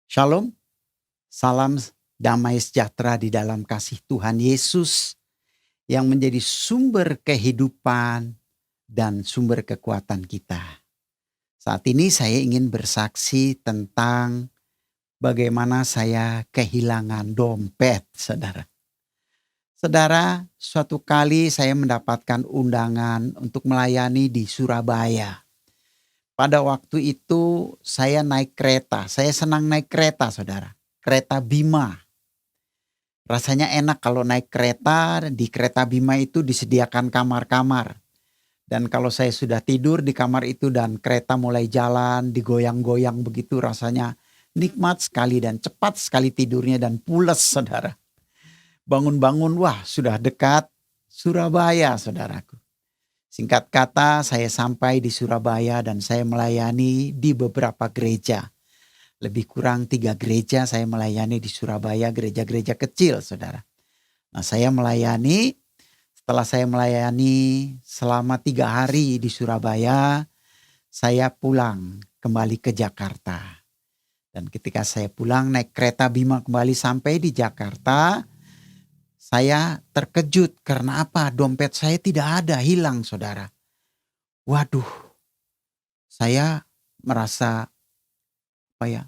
Shalom, salam damai sejahtera di dalam kasih Tuhan Yesus yang menjadi sumber kehidupan dan sumber kekuatan kita. Saat ini saya ingin bersaksi tentang bagaimana saya kehilangan dompet, saudara. Saudara, suatu kali saya mendapatkan undangan untuk melayani di Surabaya. Pada waktu itu saya naik kereta, saya senang naik kereta, saudara. Kereta Bima. Rasanya enak kalau naik kereta, di kereta Bima itu disediakan kamar-kamar. Dan kalau saya sudah tidur di kamar itu dan kereta mulai jalan, digoyang-goyang begitu, rasanya nikmat sekali dan cepat sekali tidurnya dan pules, saudara. Bangun-bangun, wah sudah dekat Surabaya, saudaraku. Singkat kata, saya sampai di Surabaya dan saya melayani di beberapa gereja. Lebih kurang 3 gereja saya melayani di Surabaya, gereja-gereja kecil, saudara. Nah, saya melayani, setelah saya melayani selama 3 hari di Surabaya, saya pulang kembali ke Jakarta. Dan ketika saya pulang naik kereta Bima kembali sampai di Jakarta, saya terkejut karena apa? Dompet saya tidak ada, hilang, saudara. Waduh, saya merasa apa ya?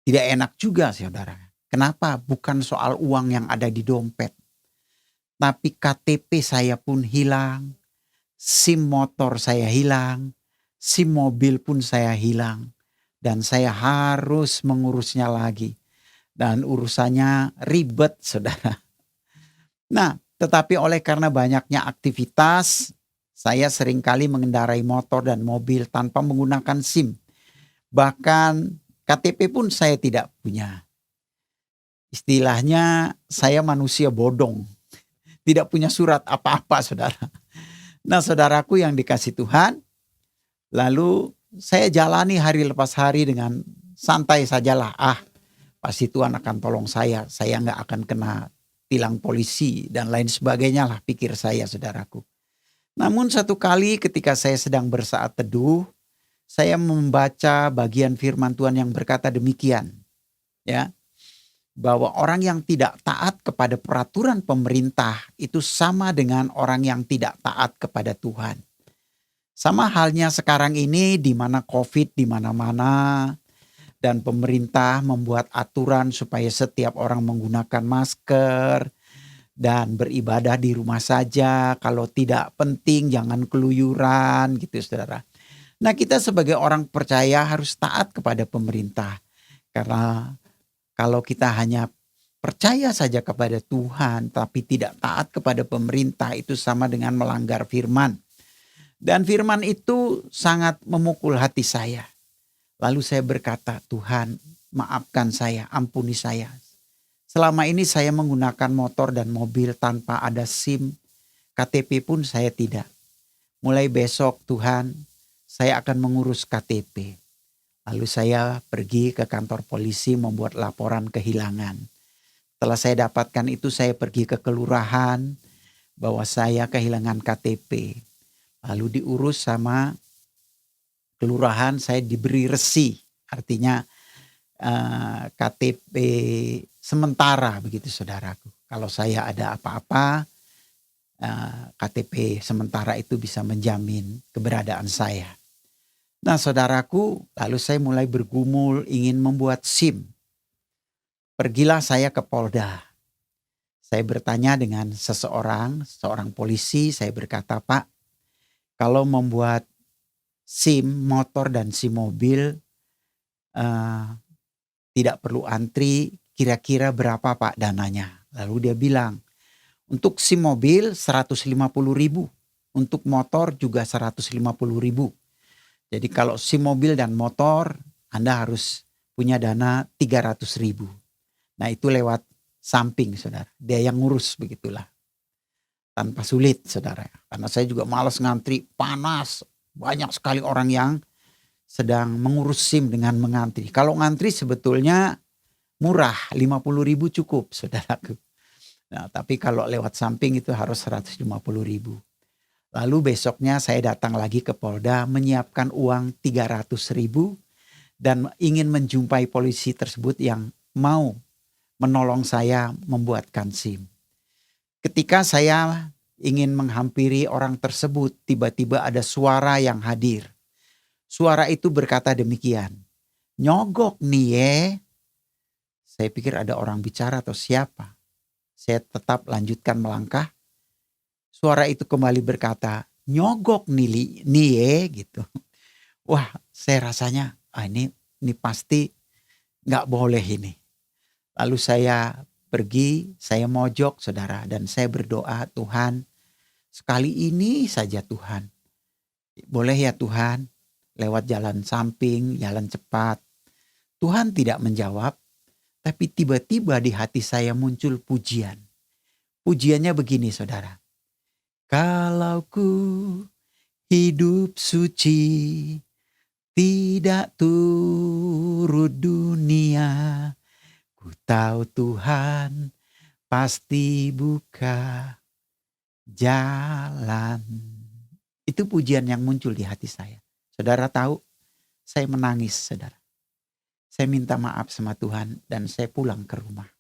Tidak enak juga, saudara. Kenapa? Bukan soal uang yang ada di dompet. Tapi KTP saya pun hilang, SIM motor saya hilang, SIM mobil pun saya hilang. Dan saya harus mengurusnya lagi. Dan urusannya ribet, saudara. Nah, tetapi oleh karena banyaknya aktivitas, saya seringkali mengendarai motor dan mobil tanpa menggunakan SIM. Bahkan KTP pun saya tidak punya. Istilahnya saya manusia bodong. Tidak punya surat apa-apa, saudara. Nah, saudaraku yang dikasih Tuhan, lalu saya jalani hari lepas hari dengan santai sajalah. Pasti Tuhan akan tolong saya nggak akan kena tilang polisi dan lain sebagainya lah pikir saya, saudaraku. Namun satu kali ketika saya sedang bersaat teduh, saya membaca bagian firman Tuhan yang berkata demikian, ya, bahwa orang yang tidak taat kepada peraturan pemerintah itu sama dengan orang yang tidak taat kepada Tuhan. Sama halnya sekarang ini di mana COVID di mana-mana dan pemerintah membuat aturan supaya setiap orang menggunakan masker dan beribadah di rumah saja. Kalau tidak penting jangan keluyuran gitu, saudara. Nah, kita sebagai orang percaya harus taat kepada pemerintah. Karena kalau kita hanya percaya saja kepada Tuhan tapi tidak taat kepada pemerintah, itu sama dengan melanggar firman. Dan firman itu sangat memukul hati saya. Lalu saya berkata, Tuhan maafkan saya, ampuni saya. Selama ini saya menggunakan motor dan mobil tanpa ada SIM, KTP pun saya tidak. Mulai besok Tuhan, saya akan mengurus KTP. Lalu saya pergi ke kantor polisi membuat laporan kehilangan. Setelah saya dapatkan itu saya pergi ke kelurahan bahwa saya kehilangan KTP. Lalu diurus sama kelurahan, saya diberi resi. Artinya KTP sementara begitu, saudaraku. Kalau saya ada apa-apa, KTP sementara itu bisa menjamin keberadaan saya. Nah, saudaraku, lalu saya mulai bergumul ingin membuat SIM. Pergilah saya ke Polda. Saya bertanya dengan seorang polisi, saya berkata, Pak, kalau membuat SIM motor dan SIM mobil tidak perlu antri, kira-kira berapa Pak dananya? Lalu dia bilang, untuk SIM mobil 150.000, untuk motor juga 150.000. Jadi kalau SIM mobil dan motor, Anda harus punya dana 300.000. Nah, itu lewat samping, saudara. Dia yang ngurus begitulah. Tanpa sulit, saudara. Karena saya juga malas ngantri, panas. Banyak sekali orang yang sedang mengurus SIM dengan mengantri. Kalau ngantri sebetulnya murah, 50.000 cukup, saudaraku. Nah, tapi kalau lewat samping itu harus 150.000. Lalu besoknya saya datang lagi ke Polda menyiapkan uang 300.000 dan ingin menjumpai polisi tersebut yang mau menolong saya membuatkan SIM. Ketika saya ingin menghampiri orang tersebut, tiba-tiba ada suara yang hadir. Suara itu berkata demikian, "Nyogok nih ye." Saya pikir ada orang bicara atau siapa. Saya tetap lanjutkan melangkah. Suara itu kembali berkata, "Nyogok nih ye," gitu. Wah, saya rasanya ini pasti nggak boleh ini. Lalu saya pergi, saya mojok saudara, dan saya berdoa, "Tuhan, sekali ini saja Tuhan. Boleh ya Tuhan, lewat jalan samping, jalan cepat." Tuhan tidak menjawab, tapi tiba-tiba di hati saya muncul pujian. Pujiannya begini saudara. Kalau ku hidup suci, tidak turut dunia, ku tahu Tuhan pasti buka jalan. Itu pujian yang muncul di hati saya. Saudara tahu, saya menangis saudara. Saya minta maaf sama Tuhan dan saya pulang ke rumah.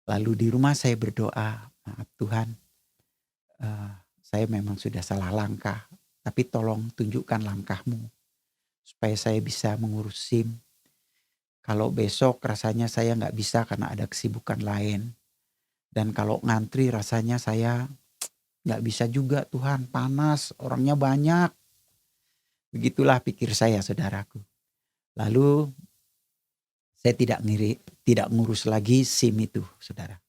Lalu di rumah saya berdoa, "Maaf Tuhan, saya memang sudah salah langkah. Tapi tolong tunjukkan langkahmu supaya saya bisa mengurus SIM. Kalau besok rasanya saya nggak bisa karena ada kesibukan lain. Dan kalau ngantri rasanya saya nggak bisa juga Tuhan, panas, orangnya banyak." Begitulah pikir saya saudaraku. Lalu saya tidak ngurus lagi SIM itu saudara.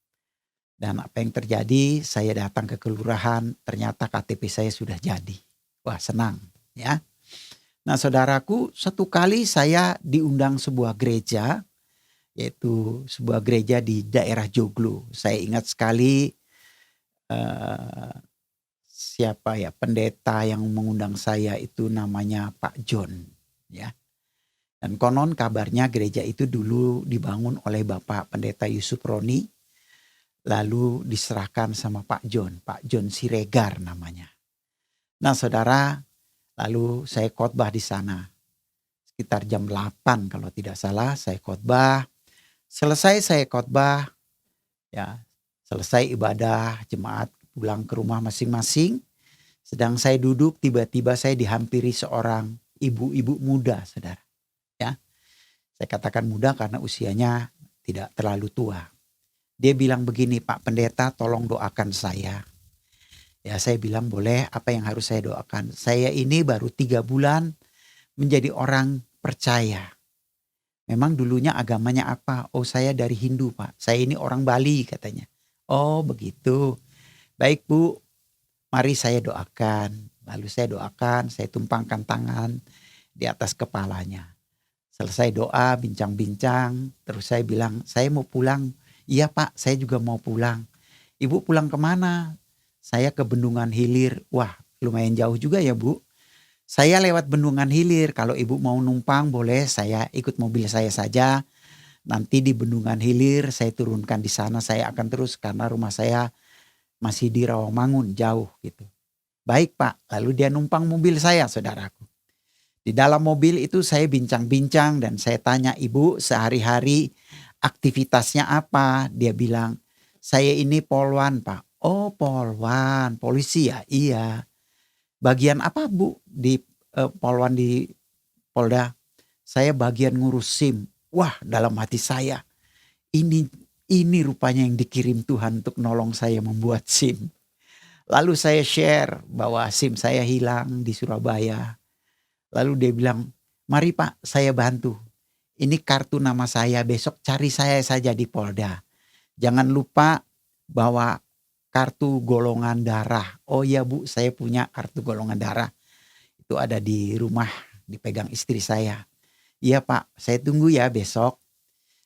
Dan apa yang terjadi, saya datang ke kelurahan, ternyata KTP saya sudah jadi. Wah senang ya. Nah saudaraku, satu kali saya diundang sebuah gereja, yaitu sebuah gereja di daerah Joglo. Saya ingat sekali siapa ya pendeta yang mengundang saya itu namanya Pak John ya. Dan konon kabarnya gereja itu dulu dibangun oleh Bapak Pendeta Yusuf Roni, lalu diserahkan sama Pak John Siregar namanya. Nah saudara, lalu saya khotbah di sana. Sekitar jam 8 kalau tidak salah saya khotbah. Selesai saya khotbah, ya, selesai ibadah, jemaat pulang ke rumah masing-masing. Sedang saya duduk, tiba-tiba saya dihampiri seorang ibu-ibu muda, saudara. Ya, saya katakan muda karena usianya tidak terlalu tua. Dia bilang begini, "Pak Pendeta, tolong doakan saya." Ya, saya bilang boleh, apa yang harus saya doakan? Saya ini baru 3 bulan menjadi orang percaya. Memang dulunya agamanya apa? "Oh saya dari Hindu Pak, saya ini orang Bali," katanya. "Oh begitu, baik Bu, mari saya doakan." Lalu saya doakan, saya tumpangkan tangan di atas kepalanya. Selesai doa, bincang-bincang, terus saya bilang, "Saya mau pulang." "Iya Pak, saya juga mau pulang." "Ibu pulang kemana?" "Saya ke Bendungan Hilir." "Wah lumayan jauh juga ya Bu." "Saya lewat Bendungan Hilir, kalau ibu mau numpang boleh saya ikut mobil saya saja. Nanti di Bendungan Hilir saya turunkan di sana, saya akan terus karena rumah saya masih di Rawamangun jauh gitu." "Baik Pak." Lalu dia numpang mobil saya saudaraku. Di dalam mobil itu saya bincang-bincang dan saya tanya, "Ibu sehari-hari aktivitasnya apa?" Dia bilang, "Saya ini polwan Pak." "Oh polwan, polisi ya?" "Iya." "Bagian apa Bu di polwan di Polda?" "Saya bagian ngurus SIM." Wah dalam hati saya, ini rupanya yang dikirim Tuhan untuk nolong saya membuat SIM. Lalu saya share bahwa SIM saya hilang di Surabaya. Lalu dia bilang, "Mari Pak saya bantu. Ini kartu nama saya, besok cari saya saja di Polda. Jangan lupa bawa kartu golongan darah." "Oh iya Bu, saya punya kartu golongan darah. Itu ada di rumah, dipegang istri saya." "Iya Pak, saya tunggu ya besok."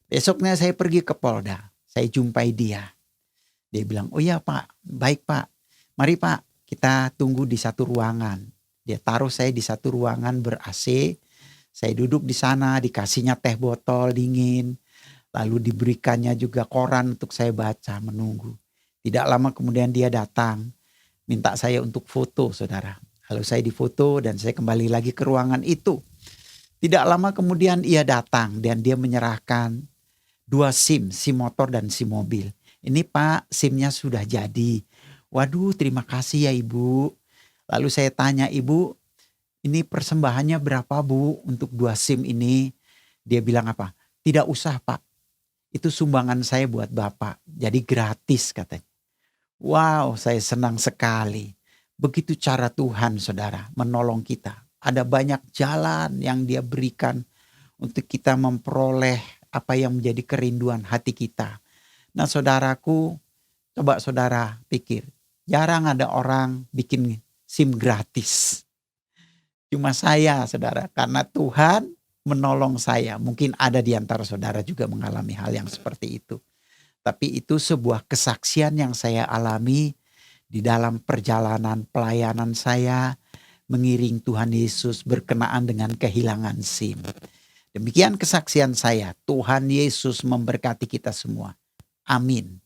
Besoknya saya pergi ke Polda, saya jumpai dia. Dia bilang, "Oh iya Pak, baik Pak. Mari Pak, kita tunggu di satu ruangan." Dia taruh saya di satu ruangan ber-AC. Saya duduk di sana, dikasihnya teh botol dingin. Lalu diberikannya juga koran untuk saya baca, menunggu. Tidak lama kemudian dia datang, minta saya untuk foto saudara. Lalu saya difoto dan saya kembali lagi ke ruangan itu. Tidak lama kemudian ia datang dan dia menyerahkan 2 SIM, SIM motor dan SIM mobil. "Ini Pak, SIM-nya sudah jadi." "Waduh, terima kasih ya Ibu." Lalu saya tanya, "Ibu, ini persembahannya berapa Bu untuk 2 SIM ini?" Dia bilang apa, "Tidak usah Pak, itu sumbangan saya buat Bapak, jadi gratis," katanya. Wow, saya senang sekali. Begitu cara Tuhan saudara menolong kita. Ada banyak jalan yang dia berikan untuk kita memperoleh apa yang menjadi kerinduan hati kita. Nah saudaraku, coba saudara pikir, jarang ada orang bikin SIM gratis. Cuma saya saudara, karena Tuhan menolong saya. Mungkin ada di antara saudara juga mengalami hal yang seperti itu. Tapi itu sebuah kesaksian yang saya alami di dalam perjalanan pelayanan saya mengiring Tuhan Yesus berkenaan dengan kehilangan SIM. Demikian kesaksian saya. Tuhan Yesus memberkati kita semua. Amin.